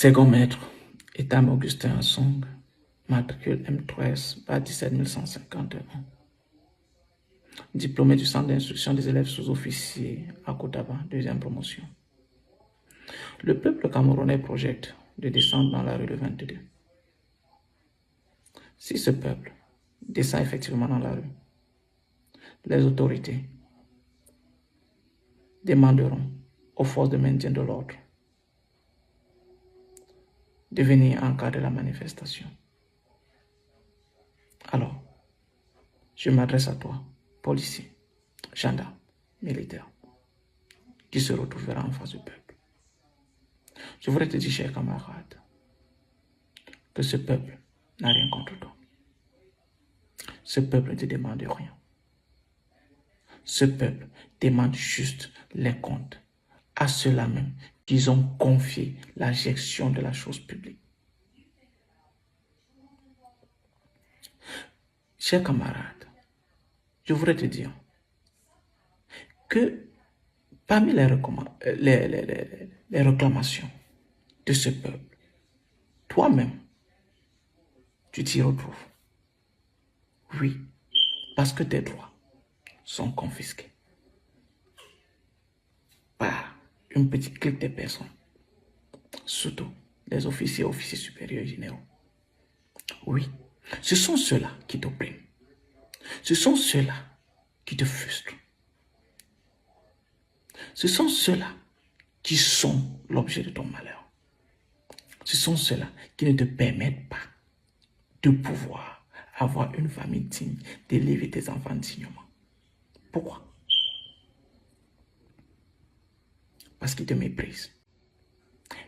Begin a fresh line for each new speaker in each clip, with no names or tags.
Second maître, État Augustin à Song, matricule M3S, bas 17151. Diplômé du centre d'instruction des élèves sous-officiers à Kotaba, deuxième promotion. Le peuple camerounais projette de descendre dans la rue le 22. Si ce peuple descend effectivement dans la rue, les autorités demanderont aux forces de maintien de l'ordre de venir encadrer la manifestation. Alors, je m'adresse à toi, policier, gendarme, militaire, qui se retrouvera en face du peuple. Je voudrais te dire, chers camarades, que ce peuple n'a rien contre toi. Ce peuple ne te demande rien. Ce peuple demande juste les comptes à ceux-là même qu'ils ont confié la gestion de la chose publique. Chers camarades, je voudrais te dire que parmi les réclamations de ce peuple, toi-même, tu t'y retrouves. Oui, parce que tes droits sont confisqués par une petite clique de personnes, surtout les officiers supérieurs et généraux. Oui, ce sont ceux-là qui t'oppriment. Ce sont ceux-là qui te frustrent. Ce sont ceux-là qui sont l'objet de ton malheur. Ce sont ceux-là qui ne te permettent pas de pouvoir avoir une famille digne, d'élever tes enfants dignement. Pourquoi? Parce qu'ils te méprisent.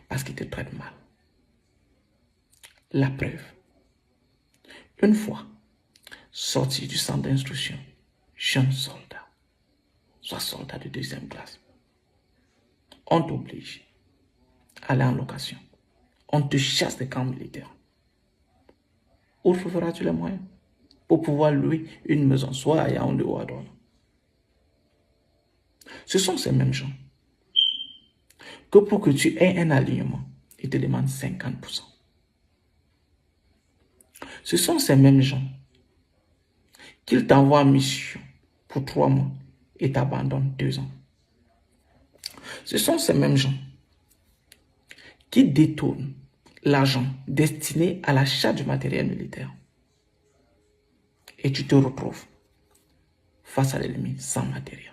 Parce qu'ils te traitent mal. La preuve. Une fois sorti du centre d'instruction, jeune soldat, soit soldat de deuxième classe, on t'oblige à aller en location. On te chasse des camps militaires. Où trouveras-tu les moyens pour pouvoir louer une maison, soit à Yaoundé ou à Douala? Ce sont ces mêmes gens que pour que tu aies un alignement, ils te demandent 50%. Ce sont ces mêmes gens qu'ils t'envoient en mission pour 3 mois et t'abandonnent 2 ans. Ce sont ces mêmes gens qui détournent l'argent destiné à l'achat du matériel militaire. Et tu te retrouves face à l'ennemi sans matériel.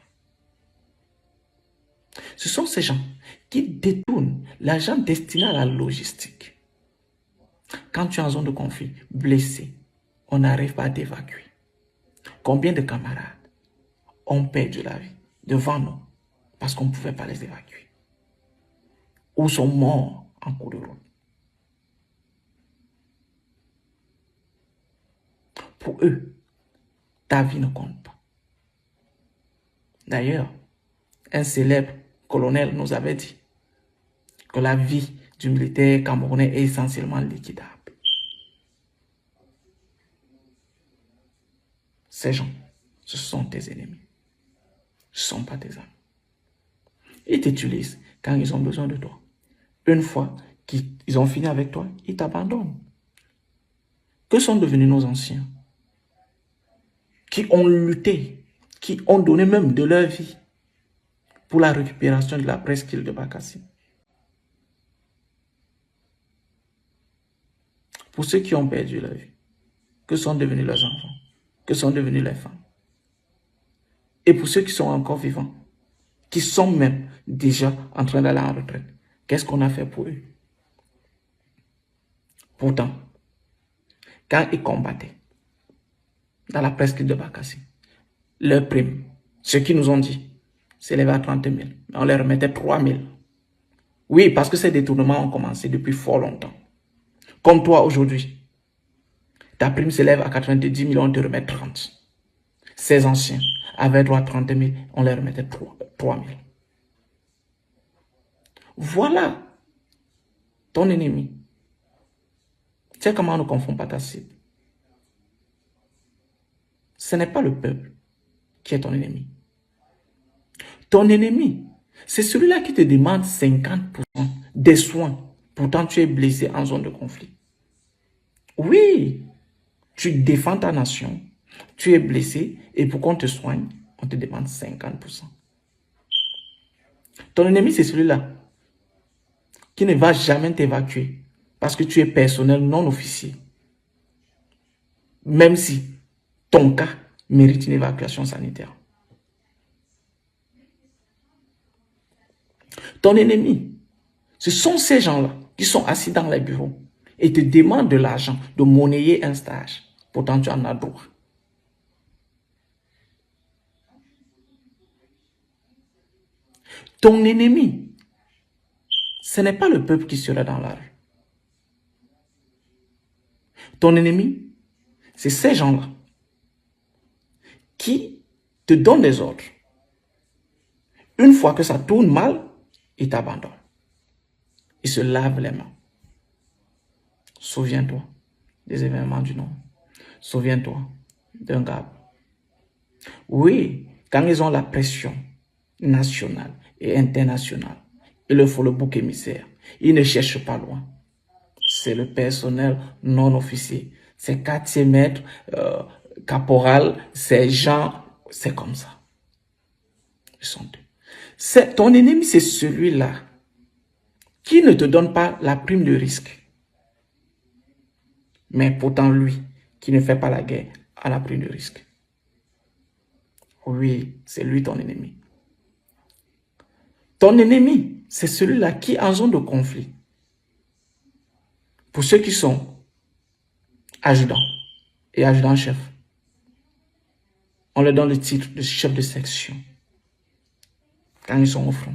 Ce sont ces gens qui détournent l'argent destiné à la logistique. Quand tu es en zone de conflit, blessé, on n'arrive pas à t'évacuer. Combien de camarades ont perdu la vie devant nous parce qu'on ne pouvait pas les évacuer? Ou sont morts en cours de route? Pour eux, ta vie ne compte pas. D'ailleurs, un célèbre colonel nous avait dit que la vie du militaire camerounais est essentiellement liquidable. Ces gens, ce sont tes ennemis. Ce ne sont pas tes amis. Ils t'utilisent quand ils ont besoin de toi. Une fois qu'ils ont fini avec toi, ils t'abandonnent. Que sont devenus nos anciens? Qui ont lutté, qui ont donné même de leur vie pour la récupération de la presqu'île de Bakassi. Pour ceux qui ont perdu leur vie, que sont devenus leurs enfants? Que sont devenus les femmes? Et pour ceux qui sont encore vivants, qui sont même déjà en train d'aller en retraite, qu'est-ce qu'on a fait pour eux? Pourtant, quand ils combattaient dans la presqu'île de Bakassi, leur prime, ce qu'ils nous ont dit, s'élevait à 30 000. Mais on leur remettait 3 000. Oui, parce que ces détournements ont commencé depuis fort longtemps. Comme toi aujourd'hui, ta prime s'élève à 90 000, on te remet 30. Ces anciens avaient droit à 30 000, on leur remettait 3 000. Voilà ton ennemi. Tu sais comment on ne confond pas ta cible? Ce n'est pas le peuple qui est ton ennemi. Ton ennemi, c'est celui-là qui te demande 50% des soins Pourtant, tu es blessé en zone de conflit. Oui, tu défends ta nation, tu es blessé et pour qu'on te soigne, on te demande 50%. Ton ennemi, c'est celui-là qui ne va jamais t'évacuer parce que tu es personnel non officier. Même si ton cas mérite une évacuation sanitaire. Ton ennemi, ce sont ces gens-là qui sont assis dans les bureaux et te demandent de l'argent, de monnayer un stage. Pourtant, tu en as droit. Ton ennemi, ce n'est pas le peuple qui sera dans la rue. Ton ennemi, c'est ces gens-là qui te donnent des ordres. Une fois que ça tourne mal, ils t'abandonnent. Ils se lavent les mains. Souviens-toi des événements du Nord. Souviens-toi d'un gars. Oui, quand ils ont la pression nationale et internationale, il leur faut le bouc émissaire. Ils ne cherchent pas loin. C'est le personnel non officier. C'est quartier maître, caporal, c'est gens, c'est comme ça. Ils sont deux. Ton ennemi, c'est celui-là qui ne te donne pas la prime de risque. Mais pourtant, lui, qui ne fait pas la guerre, a la prime de risque. Oui, c'est lui ton ennemi. Ton ennemi, c'est celui-là qui, en zone de conflit, pour ceux qui sont adjudants et adjudants-chefs, on leur donne le titre de chef de section quand ils sont au front.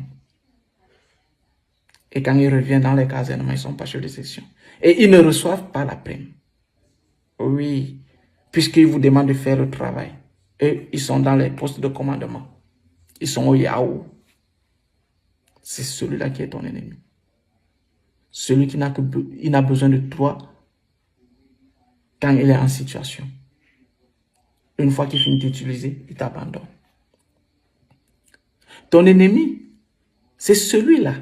Et quand ils reviennent dans les casernements, ils ne sont pas chefs de section. Et ils ne reçoivent pas la prime. Oui, puisqu'ils vous demandent de faire le travail. Eux, ils sont dans les postes de commandement. Ils sont au Yahoo. C'est celui-là qui est ton ennemi. Celui qui n'a besoin de toi quand il est en situation. Une fois qu'il finit d'utiliser, il t'abandonne. Ton ennemi, c'est celui-là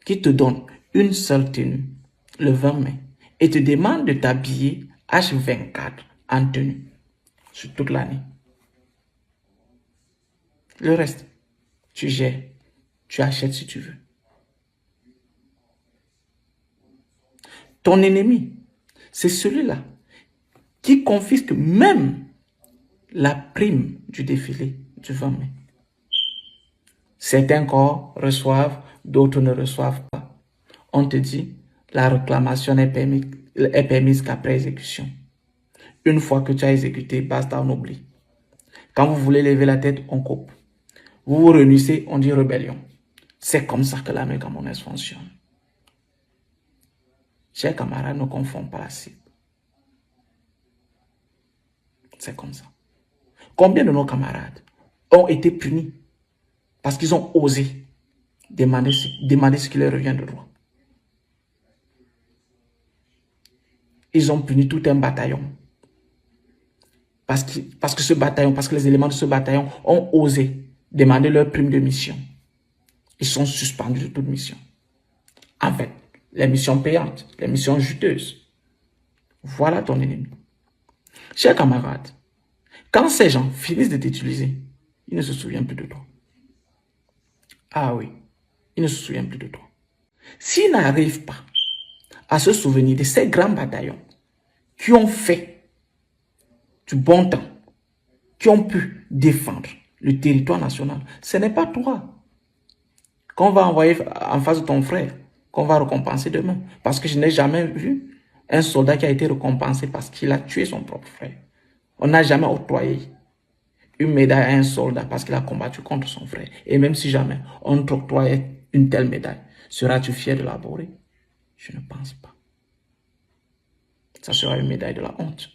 qui te donne une seule tenue, le 20 mai, et te demande de t'habiller H24 en tenue, sur toute l'année. Le reste, tu gères, tu achètes si tu veux. Ton ennemi, c'est celui-là qui confisque même la prime du défilé du 20 mai. Certains corps reçoivent, d'autres ne reçoivent pas. On te dit, la réclamation est permise qu'après exécution. Une fois que tu as exécuté, basta, on oublie. Quand vous voulez lever la tête, on coupe. Vous vous réunissez, on dit rébellion. C'est comme ça que l'armée camerounaise fonctionne. Chers camarades, ne confondons pas la cible. C'est comme ça. Combien de nos camarades ont été punis parce qu'ils ont osé demander ce qui leur revient de droit? Ils ont puni tout un bataillon. Parce que les éléments de ce bataillon ont osé demander leur prime de mission. Ils sont suspendus de toute mission. En fait, les missions payantes, les missions juteuses. Voilà ton ennemi. Chers camarades, quand ces gens finissent de t'utiliser, ils ne se souviennent plus de toi. Ah oui, ils ne se souviennent plus de toi. S'ils n'arrivent pas à se souvenir de ces grands bataillons qui ont fait du bon temps, qui ont pu défendre le territoire national, ce n'est pas toi qu'on va envoyer en face de ton frère, qu'on va récompenser demain. Parce que je n'ai jamais vu un soldat qui a été récompensé parce qu'il a tué son propre frère. On n'a jamais octroyé une médaille à un soldat parce qu'il a combattu contre son frère. Et même si jamais on t'octroyait une telle médaille, seras-tu fier de l'aborder? Je ne pense pas. Ça sera une médaille de la honte.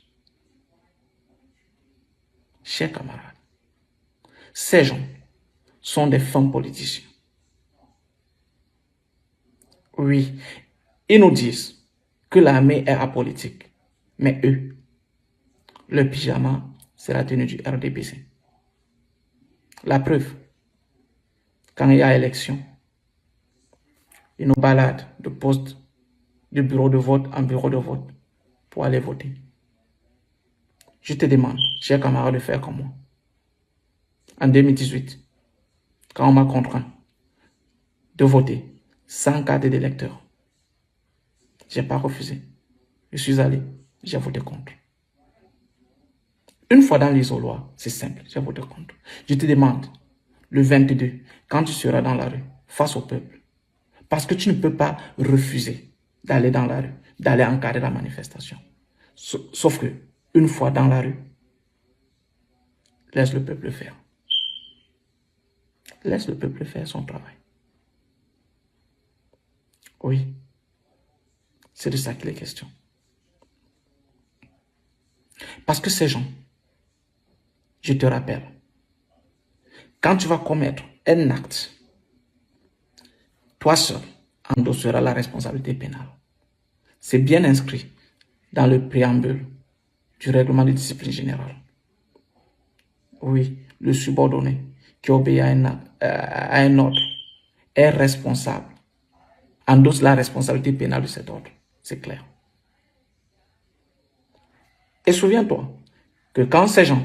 Chers camarades, ces gens sont des femmes politiciens. Oui, ils nous disent que l'armée est apolitique. Mais eux, le pyjama, c'est la tenue du RDPC. La preuve, quand il y a élection, ils nous baladent de poste de bureau de vote en bureau de vote pour aller voter. Je te demande, chers camarades, de faire comme moi. En 2018, quand on m'a contraint de voter sans carte d'électeur, je n'ai pas refusé. Je suis allé, j'ai voté contre. Une fois dans l'isoloir, c'est simple, j'ai voté contre. Je te demande, le 22, quand tu seras dans la rue, face au peuple, parce que tu ne peux pas refuser d'aller dans la rue, d'aller encadrer la manifestation. Sauf que, une fois dans la rue, laisse le peuple faire. Laisse le peuple faire son travail. Oui, c'est de ça qu'il est question. Parce que ces gens, je te rappelle, quand tu vas commettre un acte, toi seul endosseras la responsabilité pénale. C'est bien inscrit dans le préambule du règlement de discipline générale. Oui, le subordonné qui obéit à un ordre est responsable, endosse la responsabilité pénale de cet ordre. C'est clair. Et souviens-toi que quand ces gens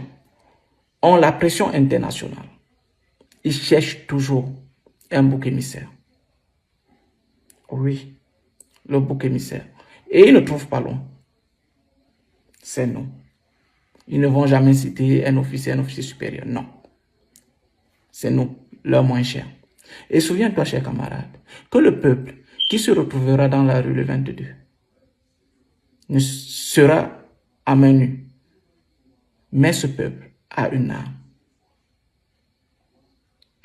ont la pression internationale, ils cherchent toujours un bouc émissaire. Oui, le bouc émissaire. Et ils ne trouvent pas loin. C'est nous. Ils ne vont jamais citer un officier supérieur. Non. C'est nous, leur moins cher. Et souviens-toi, chers camarades, que le peuple qui se retrouvera dans la rue le 22 ne sera à main nue. Mais ce peuple a une arme.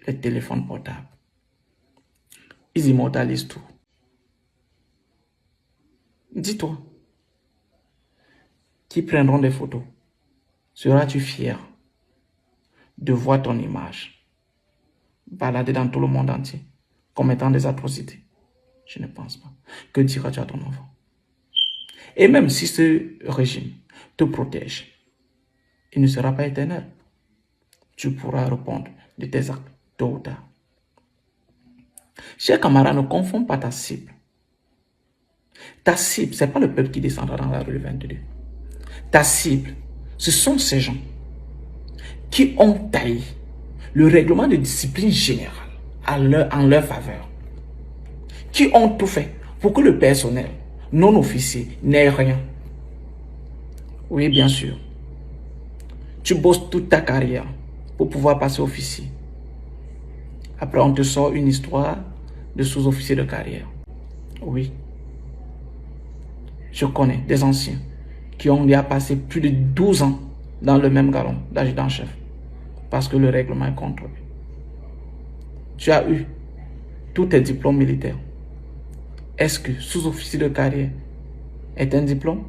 Les téléphones portables. Ils immortalisent tout. Dis-toi, qui prendront des photos, seras-tu fier de voir ton image balader dans tout le monde entier, commettant des atrocités? Je ne pense pas. Que diras-tu à ton enfant? Et même si ce régime te protège, il ne sera pas éternel. Tu pourras répondre de tes actes tôt ou tard. Chers camarades, ne confonds pas ta cible. Ta cible, ce n'est pas le peuple qui descendra dans la rue le 22. Ta cible, ce sont ces gens qui ont taillé le règlement de discipline générale en leur faveur, qui ont tout fait pour que le personnel non officier n'ait rien. Oui, bien sûr. Tu bosses toute ta carrière pour pouvoir passer officier. Après, on te sort une histoire de sous-officier de carrière. Oui. Je connais des anciens qui ont déjà passé plus de 12 ans dans le même galon d'adjudant-chef parce que le règlement est contre eux. Tu as eu tous tes diplômes militaires. Est-ce que sous-officier de carrière est un diplôme?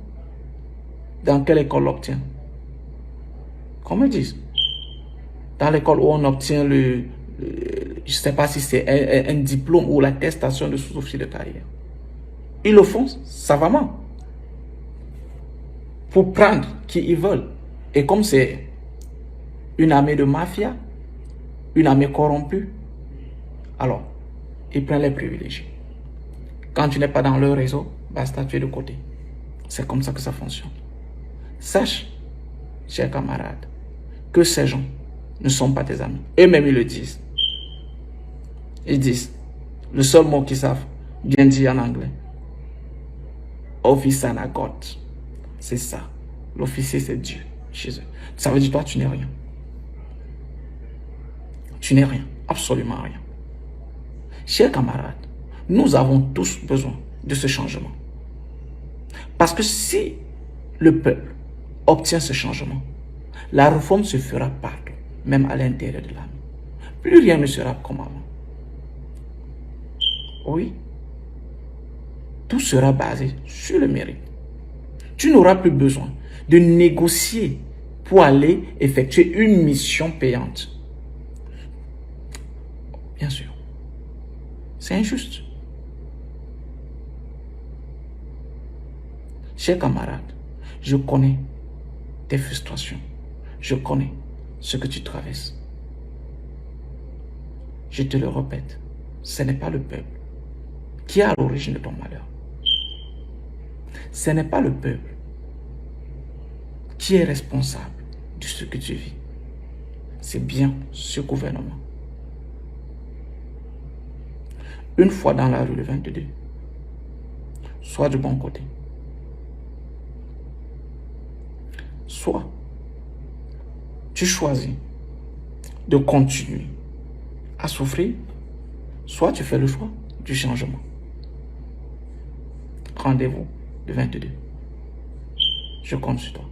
Dans quelle école l'obtient? Qu'on me dise. Dans l'école où on obtient je ne sais pas si c'est un diplôme ou l'attestation de sous-officier de carrière. Ils le font savamment pour prendre qui ils veulent. Et comme c'est une armée de mafia, une armée corrompue, alors ils prennent les privilégiés. Quand tu n'es pas dans leur réseau, basta, tu es de côté. C'est comme ça que ça fonctionne. Sache, chers camarades, que ces gens ne sont pas tes amis. Eux-mêmes, ils le disent. Ils disent, le seul mot qu'ils savent bien dire en anglais, officer na God. C'est ça. L'officier, c'est Dieu chez eux. Ça veut dire, toi, tu n'es rien. Tu n'es rien. Absolument rien. Chers camarades, nous avons tous besoin de ce changement. Parce que si le peuple obtient ce changement, la réforme se fera partout, même à l'intérieur de l'armée. Plus rien ne sera comme avant. Oui. Tout sera basé sur le mérite. Tu n'auras plus besoin de négocier pour aller effectuer une mission payante. Bien sûr. C'est injuste. Chers camarades, je connais tes frustrations. Je connais ce que tu traverses. Je te le répète, ce n'est pas le peuple qui est à l'origine de ton malheur. Ce n'est pas le peuple qui est responsable de ce que tu vis. C'est bien ce gouvernement. Une fois dans la rue le 22, sois du bon côté. Soit tu choisis de continuer à souffrir, soit tu fais le choix du changement. Rendez-vous le 22. Je compte sur toi.